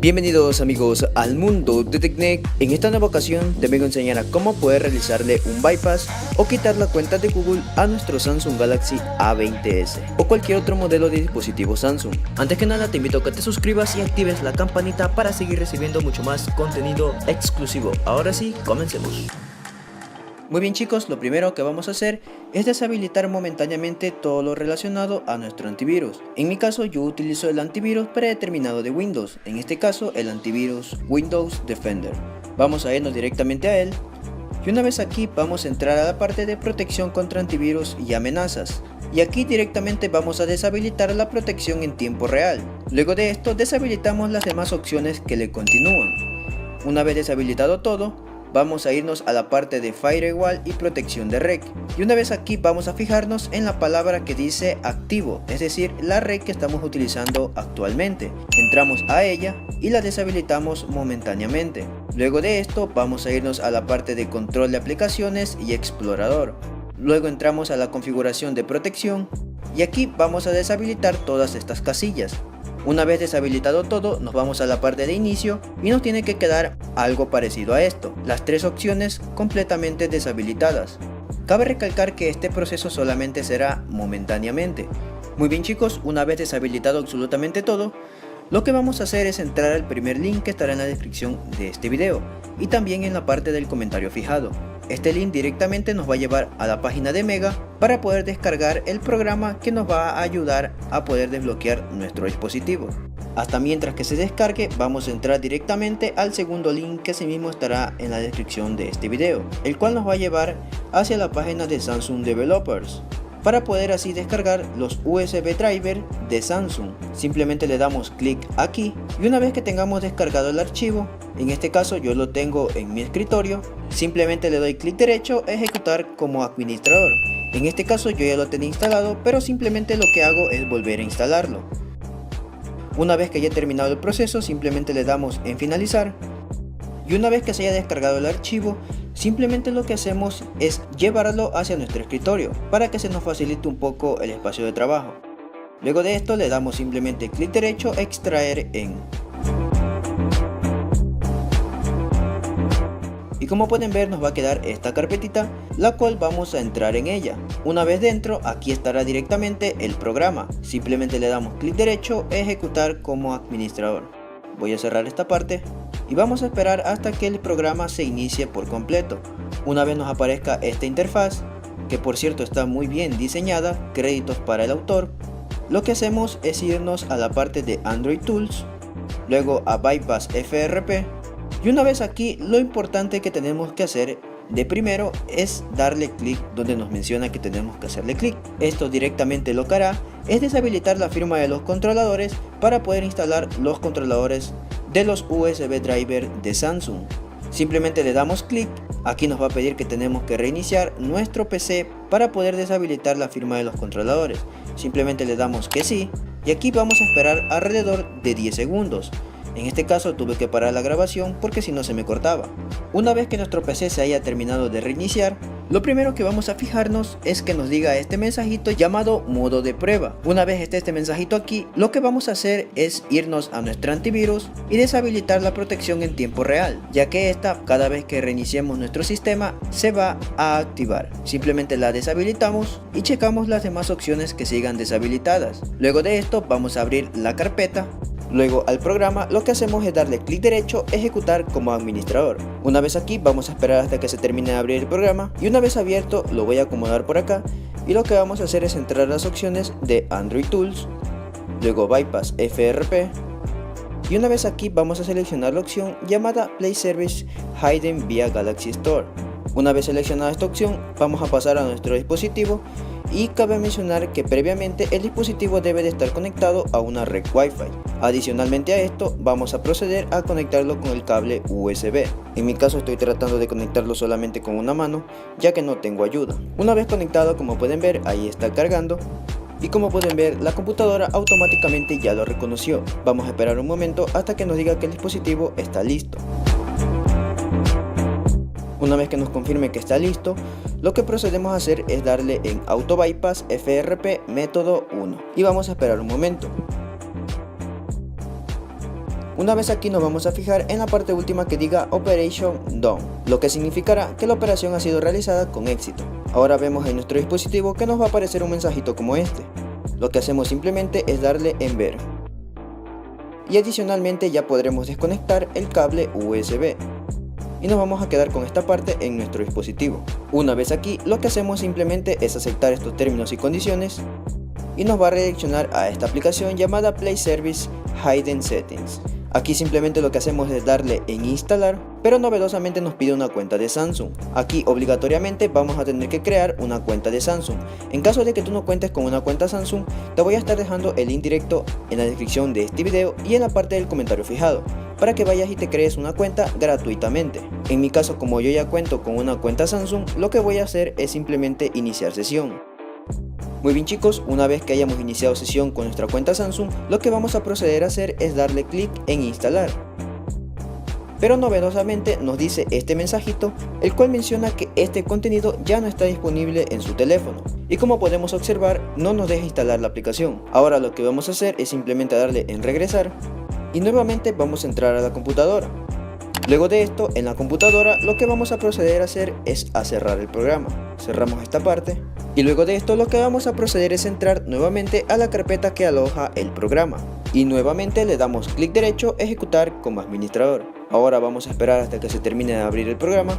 Bienvenidos amigos al mundo de TechNet. En esta nueva ocasión te vengo a enseñar a cómo poder realizarle un bypass o quitar la cuenta de Google a nuestro Samsung Galaxy A20s o cualquier otro modelo de dispositivo Samsung. Antes que nada te invito a que te suscribas y actives la campanita para seguir recibiendo mucho más contenido exclusivo. Ahora sí, comencemos. Muy bien chicos, lo primero que vamos a hacer es deshabilitar momentáneamente todo lo relacionado a nuestro antivirus. En mi caso yo utilizo el antivirus predeterminado de Windows, en este caso el antivirus Windows Defender. Vamos a irnos directamente a él y una vez aquí vamos a entrar a la parte de protección contra antivirus y amenazas. Y aquí directamente vamos a deshabilitar la protección en tiempo real. Luego de esto deshabilitamos las demás opciones que le continúan. Una vez deshabilitado todo, vamos a irnos a la parte de Firewall y protección de red. Y una vez aquí vamos a fijarnos en la palabra que dice activo, es decir, la red que estamos utilizando actualmente. Entramos a ella y la deshabilitamos momentáneamente. Luego de esto vamos a irnos a la parte de control de aplicaciones y explorador. Luego entramos a la configuración de protección y aquí vamos a deshabilitar todas estas casillas. Una vez deshabilitado todo, nos vamos a la parte de inicio y nos tiene que quedar algo parecido a esto, las tres opciones completamente deshabilitadas. Cabe recalcar que este proceso solamente será momentáneamente. Muy bien chicos, una vez deshabilitado absolutamente todo, lo que vamos a hacer es entrar al primer link que estará en la descripción de este video y también en la parte del comentario fijado. Este link directamente nos va a llevar a la página de Mega para poder descargar el programa que nos va a ayudar a poder desbloquear nuestro dispositivo. Hasta mientras que se descargue vamos a entrar directamente al segundo link que asimismo estará en la descripción de este video, el cual nos va a llevar hacia la página de Samsung Developers para poder así descargar los USB driver de Samsung. Simplemente le damos clic aquí y una vez que tengamos descargado el archivo, en este caso yo lo tengo en mi escritorio, simplemente le doy clic derecho, ejecutar como administrador. En este caso yo ya lo tenía instalado, pero simplemente lo que hago es volver a instalarlo. Una vez que haya terminado el proceso, simplemente le damos en finalizar. Y una vez que se haya descargado el archivo, simplemente lo que hacemos es llevarlo hacia nuestro escritorio para que se nos facilite un poco el espacio de trabajo. Luego de esto le damos simplemente clic derecho, extraer en. Y como pueden ver nos va a quedar esta carpetita, la cual vamos a entrar en ella. Una vez dentro, aquí estará directamente el programa. Simplemente le damos clic derecho, ejecutar como administrador. Voy a cerrar esta parte y vamos a esperar hasta que el programa se inicie por completo. Una vez nos aparezca esta interfaz, que por cierto está muy bien diseñada, créditos para el autor, lo que hacemos es irnos a la parte de Android Tools, luego a Bypass FRP, y una vez aquí lo importante que tenemos que hacer de primero es darle clic donde nos menciona que tenemos que hacerle clic. Esto directamente lo que hará es deshabilitar la firma de los controladores para poder instalar los controladores de los USB driver de Samsung. Simplemente le damos clic, aquí nos va a pedir que tenemos que reiniciar nuestro PC para poder deshabilitar la firma de los controladores. Simplemente le damos que sí y aquí vamos a esperar alrededor de 10 segundos. En este caso tuve que parar la grabación porque si no se me cortaba. Una vez que nuestro PC se haya terminado de reiniciar, lo primero que vamos a fijarnos es que nos diga este mensajito llamado modo de prueba. Una vez esté este mensajito aquí, lo que vamos a hacer es irnos a nuestro antivirus y deshabilitar la protección en tiempo real, ya que esta cada vez que reiniciemos nuestro sistema se va a activar. Simplemente la deshabilitamos y checamos las demás opciones que sigan deshabilitadas. Luego de esto vamos a abrir la carpeta. Luego al programa lo que hacemos es darle clic derecho, ejecutar como administrador. Una vez aquí vamos a esperar hasta que se termine de abrir el programa y una vez abierto lo voy a acomodar por acá y lo que vamos a hacer es entrar a las opciones de Android Tools, luego Bypass FRP y una vez aquí vamos a seleccionar la opción llamada Play Service Hidden via Galaxy Store. Una vez seleccionada esta opción vamos a pasar a nuestro dispositivo y cabe mencionar que previamente el dispositivo debe de estar conectado a una red Wi-Fi. Adicionalmente a esto vamos a proceder a conectarlo con el cable USB. En mi caso estoy tratando de conectarlo solamente con una mano ya que no tengo ayuda. Una vez conectado, como pueden ver, ahí está cargando y como pueden ver la computadora automáticamente ya lo reconoció. Vamos a esperar un momento hasta que nos diga que el dispositivo está listo. Una vez que nos confirme que está listo, lo que procedemos a hacer es darle en Auto Bypass FRP método 1 y vamos a esperar un momento. Una vez aquí nos vamos a fijar en la parte última que diga Operation Done, lo que significará que la operación ha sido realizada con éxito. Ahora vemos en nuestro dispositivo que nos va a aparecer un mensajito como este. Lo que hacemos simplemente es darle en ver. Y adicionalmente ya podremos desconectar el cable USB. Y nos vamos a quedar con esta parte en nuestro dispositivo. Una vez aquí, lo que hacemos simplemente es aceptar estos términos y condiciones y nos va a redireccionar a esta aplicación llamada Play Service Hidden Settings. Aquí simplemente lo que hacemos es darle en instalar, pero novedosamente nos pide una cuenta de Samsung. Aquí obligatoriamente vamos a tener que crear una cuenta de Samsung. En caso de que tú no cuentes con una cuenta Samsung, te voy a estar dejando el link directo en la descripción de este video y en la parte del comentario fijado, para que vayas y te crees una cuenta gratuitamente. En mi caso, como yo ya cuento con una cuenta Samsung, lo que voy a hacer es simplemente iniciar sesión. Muy bien chicos, una vez que hayamos iniciado sesión con nuestra cuenta Samsung, lo que vamos a proceder a hacer es darle clic en instalar. Pero novedosamente nos dice este mensajito, el cual menciona que este contenido ya no está disponible en su teléfono. Y como podemos observar, no nos deja instalar la aplicación. Ahora lo que vamos a hacer es simplemente darle en regresar y nuevamente vamos a entrar a la computadora. Luego de esto, en la computadora lo que vamos a proceder a hacer es a cerrar el programa. Cerramos esta parte y luego de esto lo que vamos a proceder es entrar nuevamente a la carpeta que aloja el programa y nuevamente le damos clic derecho ejecutar como administrador. Ahora vamos a esperar hasta que se termine de abrir el programa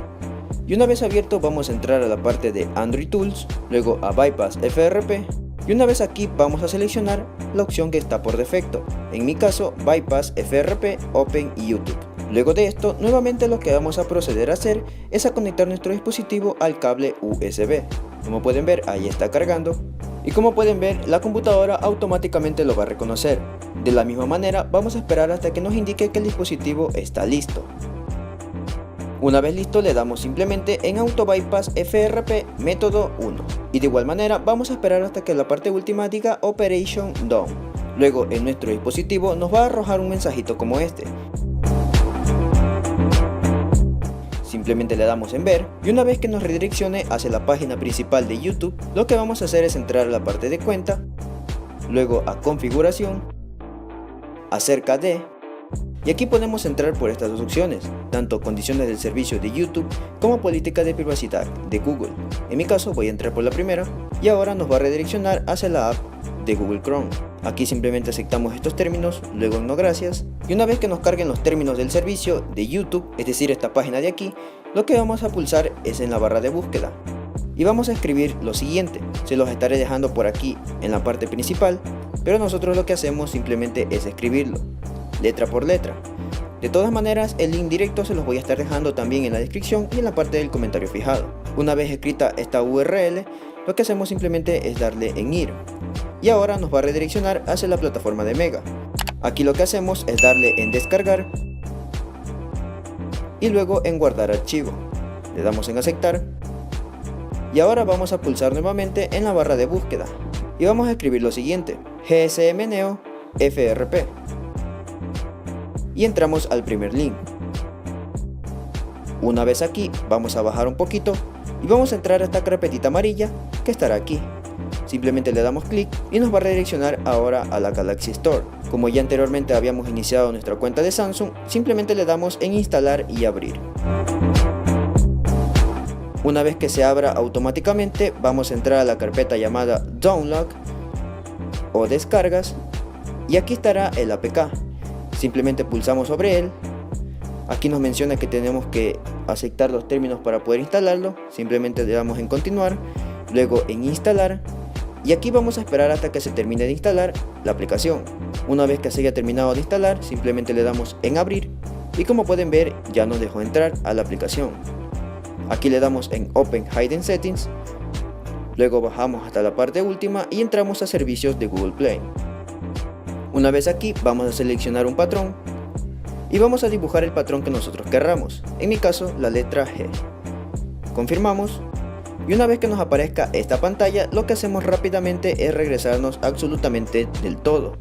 y una vez abierto vamos a entrar a la parte de Android Tools, luego a Bypass FRP y una vez aquí vamos a seleccionar la opción que está por defecto, en mi caso Bypass FRP Open YouTube. Luego de esto, nuevamente lo que vamos a proceder a hacer es a conectar nuestro dispositivo al cable USB. Como pueden ver, ahí está cargando. Y como pueden ver, la computadora automáticamente lo va a reconocer. De la misma manera, vamos a esperar hasta que nos indique que el dispositivo está listo. Una vez listo, le damos simplemente en Auto Bypass FRP método 1. Y de igual manera, vamos a esperar hasta que la parte última diga Operation Done. Luego, en nuestro dispositivo nos va a arrojar un mensajito como este. Simplemente le damos en ver y una vez que nos redireccione hacia la página principal de YouTube, lo que vamos a hacer es entrar a la parte de cuenta, luego a configuración, acerca de, y aquí podemos entrar por estas dos opciones, tanto condiciones del servicio de YouTube como política de privacidad de Google. En mi caso voy a entrar por la primera y ahora nos va a redireccionar hacia la app de Google Chrome. Aquí simplemente aceptamos estos términos, luego en no gracias, y una vez que nos carguen los términos del servicio de YouTube, es decir esta página de aquí, lo que vamos a pulsar es en la barra de búsqueda y vamos a escribir lo siguiente. Se los estaré dejando por aquí en la parte principal, pero nosotros lo que hacemos simplemente es escribirlo letra por letra. De todas maneras, el link directo se los voy a estar dejando también en la descripción y en la parte del comentario fijado. Una vez escrita esta URL, lo que hacemos simplemente es darle en ir y ahora nos va a redireccionar hacia la plataforma de Mega. Aquí lo que hacemos es darle en descargar y luego en guardar archivo. Le damos en aceptar y ahora vamos a pulsar nuevamente en la barra de búsqueda y vamos a escribir lo siguiente: GSM Neo FRP y entramos al primer link. Una vez aquí vamos a bajar un poquito y vamos a entrar a esta carpetita amarilla que estará aquí. Simplemente le damos clic y nos va a redireccionar ahora a la Galaxy Store. Como ya anteriormente habíamos iniciado nuestra cuenta de Samsung, simplemente le damos en instalar y abrir. Una vez que se abra automáticamente, vamos a entrar a la carpeta llamada Download o descargas y aquí estará el APK. Simplemente pulsamos sobre él. Aquí nos menciona que tenemos que aceptar los términos para poder instalarlo. Simplemente le damos en continuar, luego en instalar y aquí vamos a esperar hasta que se termine de instalar la aplicación. Una vez que se haya terminado de instalar, simplemente le damos en abrir y como pueden ver ya nos dejó entrar a la aplicación. Aquí le damos en Open Hidden Settings, luego bajamos hasta la parte última y entramos a servicios de Google Play. Una vez aquí vamos a seleccionar un patrón y vamos a dibujar el patrón que nosotros querramos, en mi caso la letra G. Confirmamos y una vez que nos aparezca esta pantalla, lo que hacemos rápidamente es regresarnos absolutamente del todo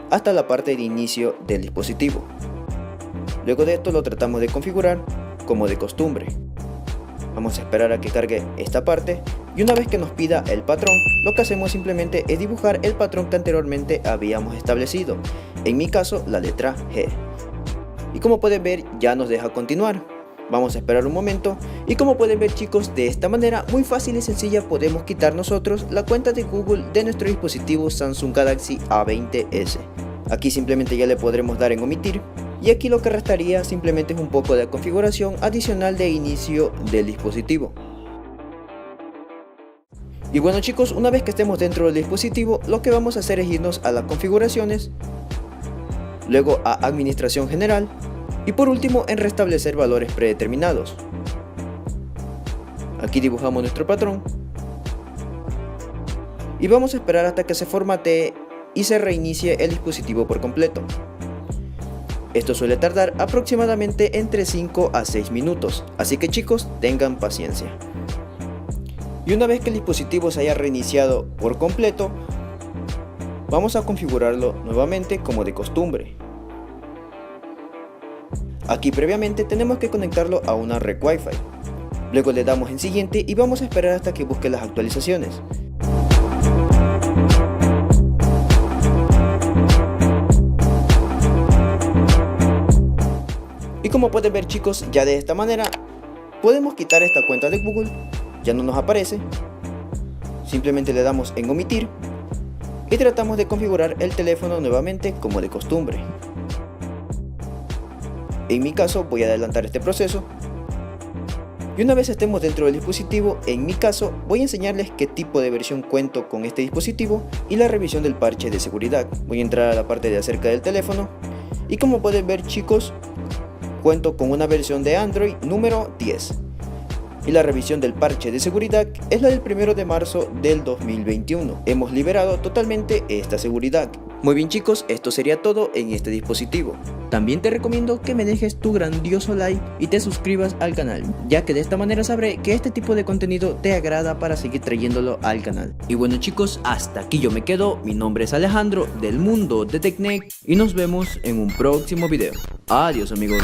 hasta la parte de inicio del dispositivo. Luego de esto lo tratamos de configurar como de costumbre. Vamos a esperar a que cargue esta parte y una vez que nos pida el patrón, lo que hacemos simplemente es dibujar el patrón que anteriormente habíamos establecido, en mi caso la letra G. y como pueden ver ya nos deja continuar. Vamos a esperar un momento y como pueden ver chicos, de esta manera muy fácil y sencilla podemos quitar nosotros la cuenta de Google de nuestro dispositivo Samsung Galaxy A20s. Aquí simplemente ya le podremos dar en omitir y aquí lo que restaría simplemente es un poco de configuración adicional de inicio del dispositivo. Y bueno chicos, una vez que estemos dentro del dispositivo, lo que vamos a hacer es irnos a las configuraciones, luego a administración general y por último en restablecer valores predeterminados. Aquí dibujamos nuestro patrón y vamos a esperar hasta que se formatee y se reinicie el dispositivo por completo. Esto suele tardar aproximadamente entre 5 a 6 minutos, así que chicos tengan paciencia. Y una vez que el dispositivo se haya reiniciado por completo, vamos a configurarlo nuevamente como de costumbre. Aquí previamente tenemos que conectarlo a una red Wi-Fi. Luego le damos en siguiente y vamos a esperar hasta que busque las actualizaciones. Y como pueden ver chicos, ya de esta manera podemos quitar esta cuenta de Google, ya no nos aparece. Simplemente le damos en omitir y tratamos de configurar el teléfono nuevamente como de costumbre. En mi caso voy a adelantar este proceso y una vez estemos dentro del dispositivo, en mi caso voy a enseñarles qué tipo de versión cuento con este dispositivo y la revisión del parche de seguridad. Voy a entrar a la parte de acerca del teléfono y como pueden ver chicos, cuento con una versión de Android número 10 y la revisión del parche de seguridad es la del 1 de marzo del 2021. Hemos liberado totalmente esta seguridad. Muy bien chicos, esto sería todo en este dispositivo. También te recomiendo que me dejes tu grandioso like y te suscribas al canal, ya que de esta manera sabré que este tipo de contenido te agrada para seguir trayéndolo al canal. Y bueno chicos, hasta aquí yo me quedo. Mi nombre es Alejandro del mundo de TechNec y nos vemos en un próximo video. Adiós amigos.